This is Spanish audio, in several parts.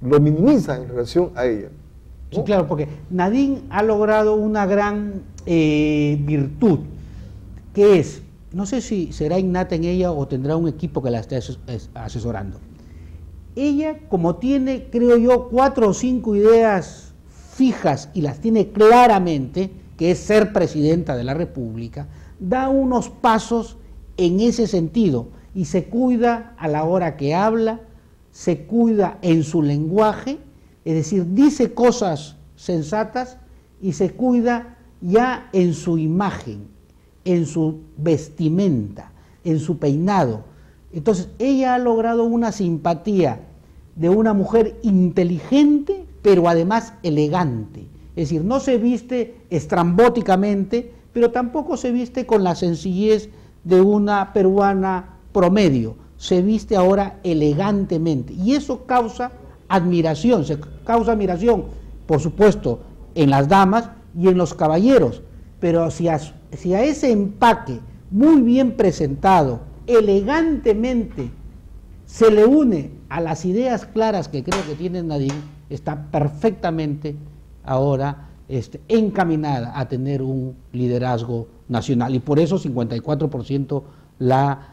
lo minimiza en relación a ella, ¿no? Sí, claro, porque Nadine ha logrado una gran virtud, que es, no sé si será innata en ella o tendrá un equipo que la esté asesorando. Ella, como tiene, creo yo, 4 o 5 ideas fijas y las tiene claramente, que es ser presidenta de la República, da unos pasos en ese sentido y se cuida a la hora que habla, se cuida en su lenguaje, es decir, dice cosas sensatas y se cuida ya en su imagen, en su vestimenta, en su peinado. Entonces, ella ha logrado una simpatía de una mujer inteligente, pero además elegante. Es decir, no se viste estrambóticamente, pero tampoco se viste con la sencillez de una peruana promedio. Se viste ahora elegantemente. Y eso causa admiración, por supuesto, en las damas y en los caballeros. Pero si a ese empaque muy bien presentado, elegantemente, se le une a las ideas claras que creo que tiene Nadine, está perfectamente ahora encaminada a tener un liderazgo nacional. Y por eso 54% la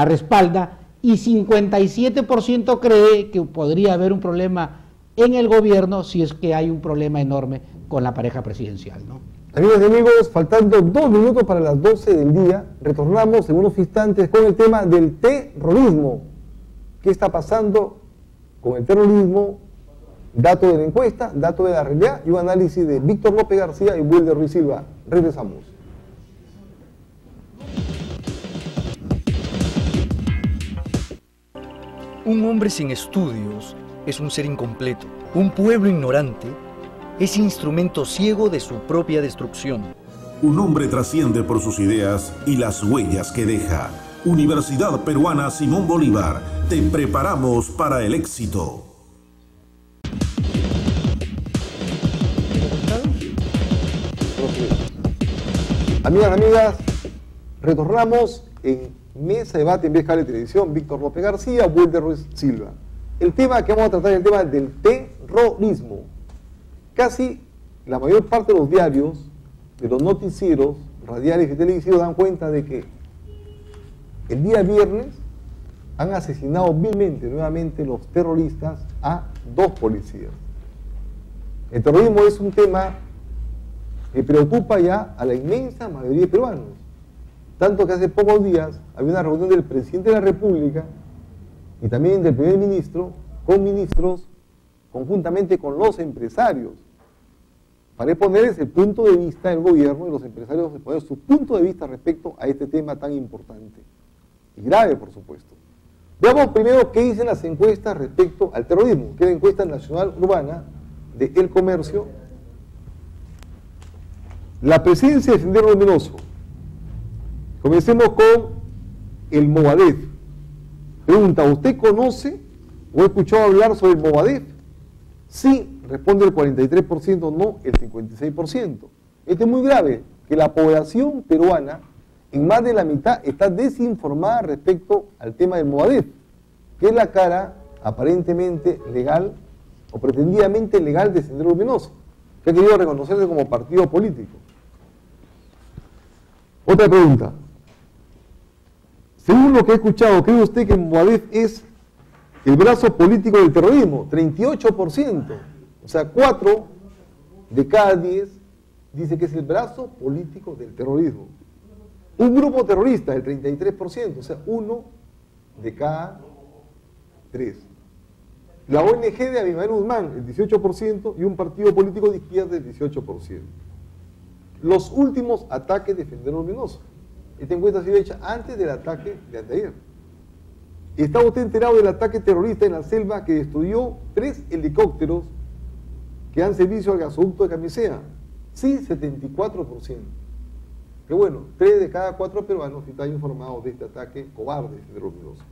respalda y 57% cree que podría haber un problema en el gobierno si es que hay un problema enorme con la pareja presidencial, ¿no? Amigas y amigos, faltando 2 minutos para las 12 del día, retornamos en unos instantes con el tema del terrorismo. ¿Qué está pasando con el terrorismo? Dato de la encuesta, dato de la realidad y un análisis de Víctor López García y Wilder Ruiz Silva. Regresamos. Un hombre sin estudios es un ser incompleto. Un pueblo ignorante es instrumento ciego de su propia destrucción. Un hombre trasciende por sus ideas y las huellas que deja. Universidad Peruana Simón Bolívar, te preparamos para el éxito. Amigas, retornamos en Mesa de Debate en Vía Cable Televisión, Víctor López García, Wilder Ruiz Silva. El tema que vamos a tratar es el tema del terrorismo. Casi la mayor parte de los diarios, de los noticieros, radiales y televisivos dan cuenta de que el día viernes han asesinado vilmente nuevamente los terroristas a 2 policías. El terrorismo es un tema que preocupa ya a la inmensa mayoría de peruanos. Tanto que hace pocos días había una reunión del presidente de la República y también del primer ministro con ministros conjuntamente con los empresarios para exponerles el punto de vista del gobierno y los empresarios exponer su punto de vista respecto a este tema tan importante y grave, por supuesto. Veamos primero qué dicen las encuestas respecto al terrorismo, que es la encuesta nacional urbana de El Comercio. La presencia de Sendero Luminoso. Comencemos con el Movadef. Pregunta, ¿usted conoce o ha escuchado hablar sobre el Movadef? Sí, responde el 43%, no el 56%. Esto es muy grave, que la población peruana, en más de la mitad, está desinformada respecto al tema del Movadef, que es la cara aparentemente legal o pretendidamente legal de Sendero Luminoso, que ha querido reconocerse como partido político. Otra pregunta. Según lo que he escuchado, ¿cree usted que el Movadef es el brazo político del terrorismo? 38%. O sea, 4 de cada 10 dice que es el brazo político del terrorismo. Un grupo terrorista, el 33%, o sea, 1 de cada 3. La ONG de Abimael Guzmán, el 18%, y un partido político de izquierda, el 18%. Los últimos ataques de Sendero Luminoso. Esta encuesta ha sido hecha antes del ataque de anteayer. ¿Está usted enterado del ataque terrorista en la selva que destruyó 3 helicópteros que dan servicio al gasoducto de Camisea? Sí, 74%. Pero bueno, 3 de cada 4 peruanos están informados de este ataque cobarde de Sendero Luminoso.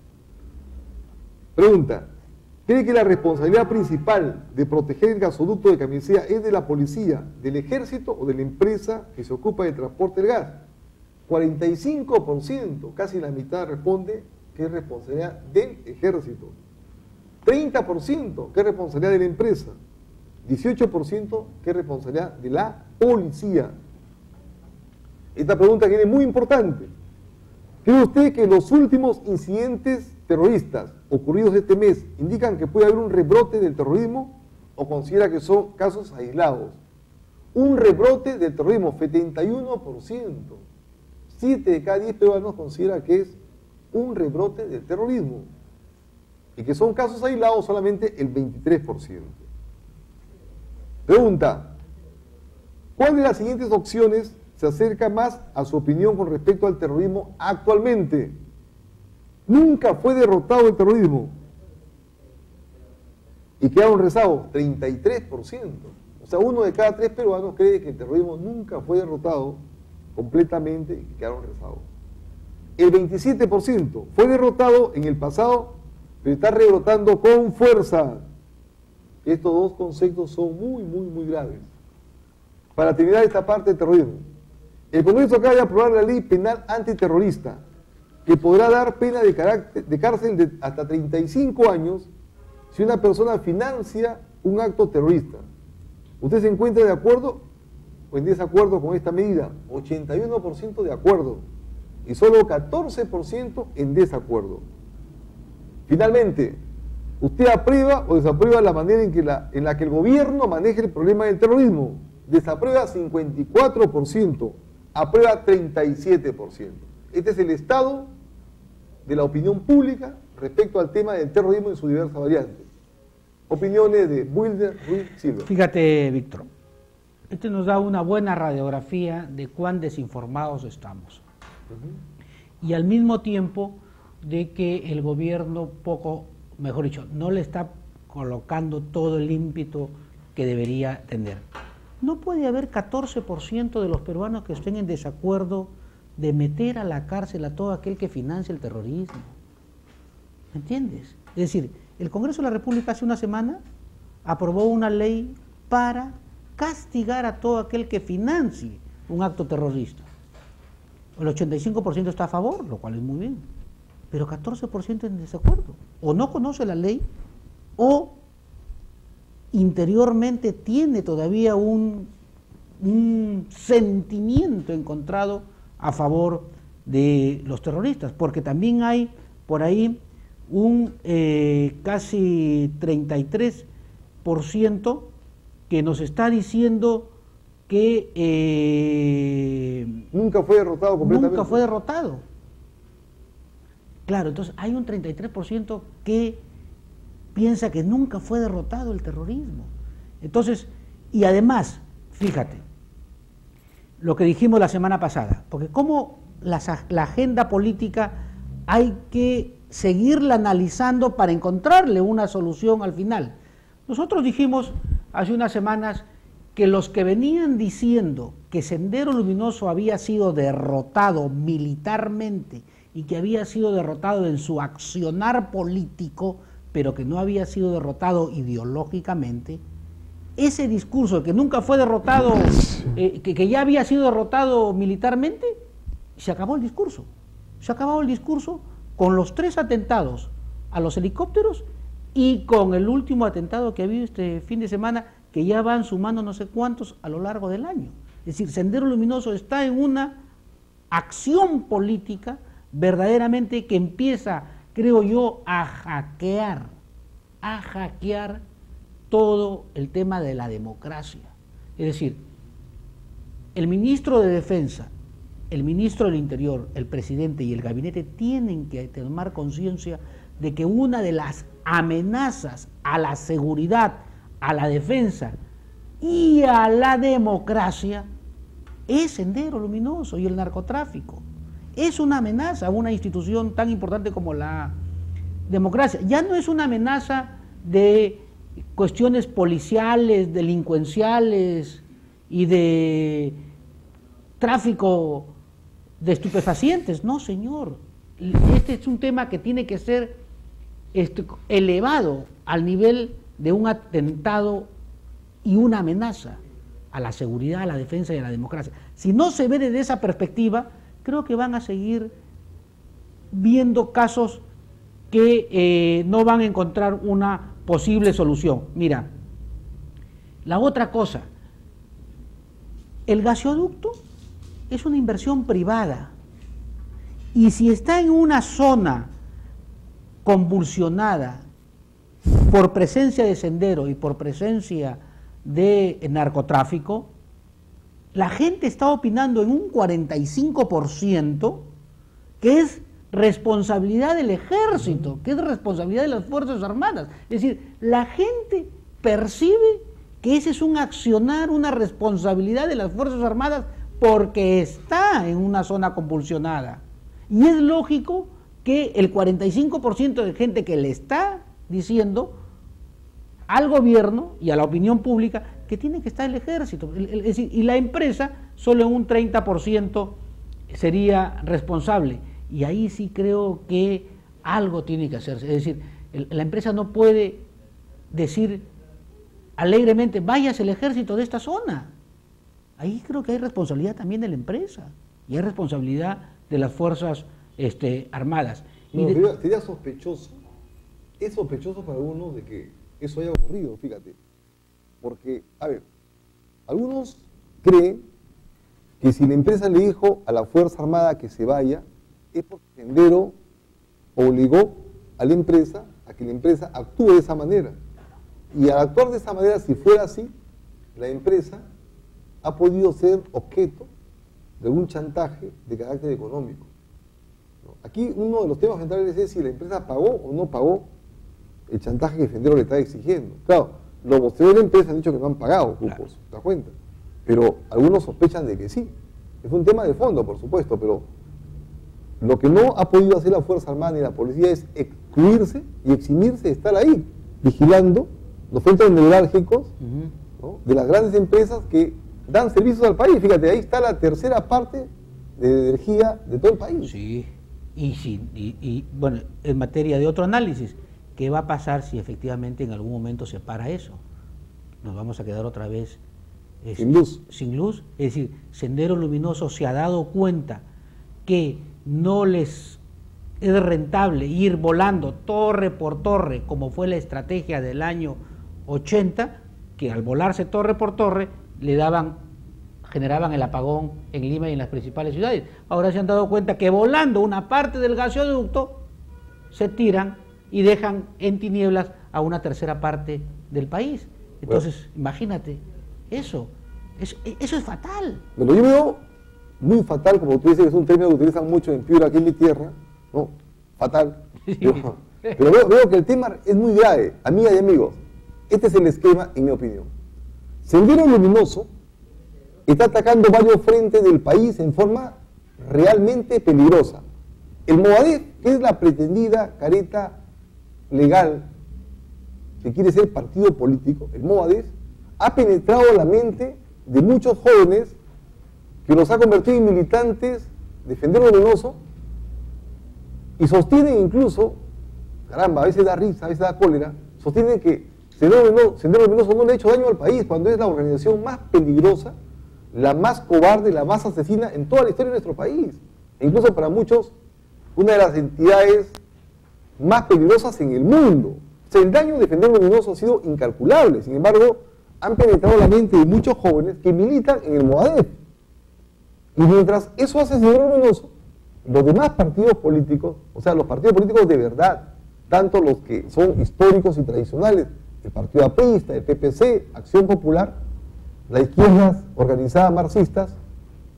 Pregunta, ¿cree que la responsabilidad principal de proteger el gasoducto de Camisea es de la policía, del ejército o de la empresa que se ocupa del transporte del gas? 45%, casi la mitad responde que es responsabilidad del ejército. 30% que es responsabilidad de la empresa, 18% que es responsabilidad de la policía. Esta pregunta que es muy importante. ¿Cree usted que los últimos incidentes terroristas ocurridos este mes indican que puede haber un rebrote del terrorismo o considera que son casos aislados? Un rebrote del terrorismo, 71%. 7 de cada 10 peruanos considera que es un rebrote del terrorismo y que son casos aislados solamente el 23%. Pregunta, ¿cuál de las siguientes opciones se acerca más a su opinión con respecto al terrorismo actualmente? Nunca fue derrotado el terrorismo. Y quedaron rezados, 33%. O sea, 1 de cada 3 peruanos cree que el terrorismo nunca fue derrotado completamente y que quedaron rezados. El 27% fue derrotado en el pasado, pero está rebrotando con fuerza. Estos dos conceptos son muy graves. Para terminar esta parte del terrorismo, el Congreso acaba de aprobar la ley penal antiterrorista, que podrá dar pena de cárcel de hasta 35 años si una persona financia un acto terrorista. ¿Usted se encuentra de acuerdo o en desacuerdo con esta medida? 81% de acuerdo y solo 14% en desacuerdo. Finalmente, ¿usted aprueba o desaprueba la manera en la que el gobierno maneja el problema del terrorismo? Desaprueba 54%, aprueba 37%. Este es el estado de la opinión pública respecto al tema del terrorismo en sus diversas variantes. Opiniones de Wilder Ruiz Silva. Fíjate, Víctor, este nos da una buena radiografía de cuán desinformados estamos. Y al mismo tiempo de que el gobierno mejor dicho, no le está colocando todo el ímpetu que debería tener. No puede haber 14% de los peruanos que estén en desacuerdo de meter a la cárcel a todo aquel que financia el terrorismo. ¿Me entiendes? Es decir, el Congreso de la República hace una semana aprobó una ley para castigar a todo aquel que financie un acto terrorista. El 85% está a favor, lo cual es muy bien, pero 14% en desacuerdo. O no conoce la ley o interiormente tiene todavía un sentimiento encontrado a favor de los terroristas, porque también hay por ahí un casi 33% que nos está diciendo que nunca fue derrotado completamente. Nunca fue derrotado. Claro, entonces hay un 33% que piensa que nunca fue derrotado el terrorismo. Entonces, y además, fíjate, lo que dijimos la semana pasada, porque como la agenda política hay que seguirla analizando para encontrarle una solución al final. Nosotros dijimos hace unas semanas que los que venían diciendo que Sendero Luminoso había sido derrotado militarmente y que había sido derrotado en su accionar político, pero que no había sido derrotado ideológicamente, ese discurso de que nunca fue derrotado, que ya había sido derrotado militarmente, se acabó el discurso. Se acabó el discurso con los 3 atentados a los helicópteros y con el último atentado que ha habido este fin de semana, que ya van sumando no sé cuántos a lo largo del año. Es decir, Sendero Luminoso está en una acción política verdaderamente que empieza, creo yo, a hackear todo el tema de la democracia. Es decir, el ministro de Defensa, el ministro del Interior, el presidente y el gabinete tienen que tomar conciencia de que una de las amenazas a la seguridad, a la defensa y a la democracia es Sendero Luminoso y el narcotráfico. Es una amenaza a una institución tan importante como la democracia. Ya no es una amenaza de cuestiones policiales, delincuenciales y de tráfico de estupefacientes. No, señor. Este es un tema que tiene que ser elevado al nivel de un atentado y una amenaza a la seguridad, a la defensa y a la democracia. Si no se ve desde esa perspectiva, creo que van a seguir viendo casos que no van a encontrar una posible solución. Mira, la otra cosa, el gasoducto es una inversión privada y si está en una zona convulsionada por presencia de sendero y por presencia de narcotráfico, la gente está opinando en un 45% que es responsabilidad del ejército, que es responsabilidad de las Fuerzas Armadas. Es decir, la gente percibe que ese es un accionar, una responsabilidad de las Fuerzas Armadas porque está en una zona convulsionada. Y es lógico que el 45% de gente que le está diciendo al gobierno y a la opinión pública que tiene que estar el ejército, es decir, y la empresa solo en un 30% sería responsable. Y ahí sí creo que algo tiene que hacerse. Es decir, la empresa no puede decir alegremente, váyase el ejército de esta zona. Ahí creo que hay responsabilidad también de la empresa y hay responsabilidad de las Fuerzas Armadas. No, sería sospechoso, es sospechoso para algunos de que eso haya ocurrido, fíjate. Porque, a ver, algunos creen que si la empresa le dijo a la Fuerza Armada que se vaya, es porque Sendero obligó a la empresa a que la empresa actúe de esa manera. Y al actuar de esa manera, si fuera así, la empresa ha podido ser objeto de algún chantaje de carácter económico. Aquí uno de los temas centrales es si la empresa pagó o no pagó el chantaje que Sendero le está exigiendo. Claro, los voceros de la empresa han dicho que no han pagado cupos, ¿te das cuenta? Pero algunos sospechan de que sí. Es un tema de fondo, por supuesto, pero lo que no ha podido hacer la Fuerza Armada ni la policía es excluirse y eximirse de estar ahí, vigilando los centros neurálgicos, ¿no?, de las grandes empresas que dan servicios al país. Fíjate, ahí está la tercera parte de energía de todo el país. Sí, y bueno, en materia de otro análisis, ¿qué va a pasar si efectivamente en algún momento se para eso? Nos vamos a quedar otra vez sin luz. Sin luz. Es decir, Sendero Luminoso se ha dado cuenta que no les es rentable ir volando torre por torre, como fue la estrategia del año 80, que al volarse torre por torre generaban el apagón en Lima y en las principales ciudades. Ahora se han dado cuenta que volando una parte del gasoducto se tiran y dejan en tinieblas a una tercera parte del país. Entonces, imagínate, eso es fatal. Bueno, yo veo muy fatal, como tú dices, es un término que utilizan mucho en Piura, aquí en mi tierra, ¿no? Fatal. Sí. Pero veo que el tema es muy grave, amigas y amigos. Este es el esquema, en mi opinión. Sendero Luminoso está atacando varios frentes del país en forma realmente peligrosa. El Movadef, que es la pretendida careta legal que quiere ser partido político, el Movadef, ha penetrado la mente de muchos jóvenes que los ha convertido en militantes de Sendero Luminoso y sostienen incluso, caramba, a veces da risa, a veces da cólera, sostienen que Sendero Luminoso no le ha hecho daño al país cuando es la organización más peligrosa, la más cobarde, la más asesina en toda la historia de nuestro país. E incluso para muchos, una de las entidades más peligrosas en el mundo. O sea, el daño de Sendero Luminoso ha sido incalculable. Sin embargo, han penetrado la mente de muchos jóvenes que militan en el Movadef. Y mientras eso hace Sendero Luminoso, los demás partidos políticos, o sea, los partidos políticos de verdad, tanto los que son históricos y tradicionales, el Partido Aprista, el PPC, Acción Popular, las izquierdas organizadas marxistas,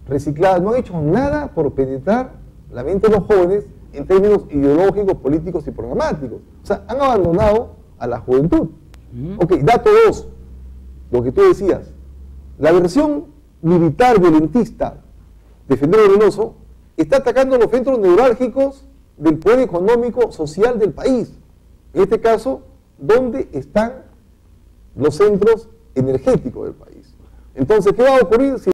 recicladas, no han hecho nada por penetrar la mente de los jóvenes en términos ideológicos, políticos y programáticos. O sea, han abandonado a la juventud. Ok, dato 2, lo que tú decías, la versión militar violentista de Sendero Luminoso está atacando los centros neurálgicos del poder económico social del país. En este caso, ¿dónde están los centros energéticos del país? Entonces, ¿qué va a ocurrir si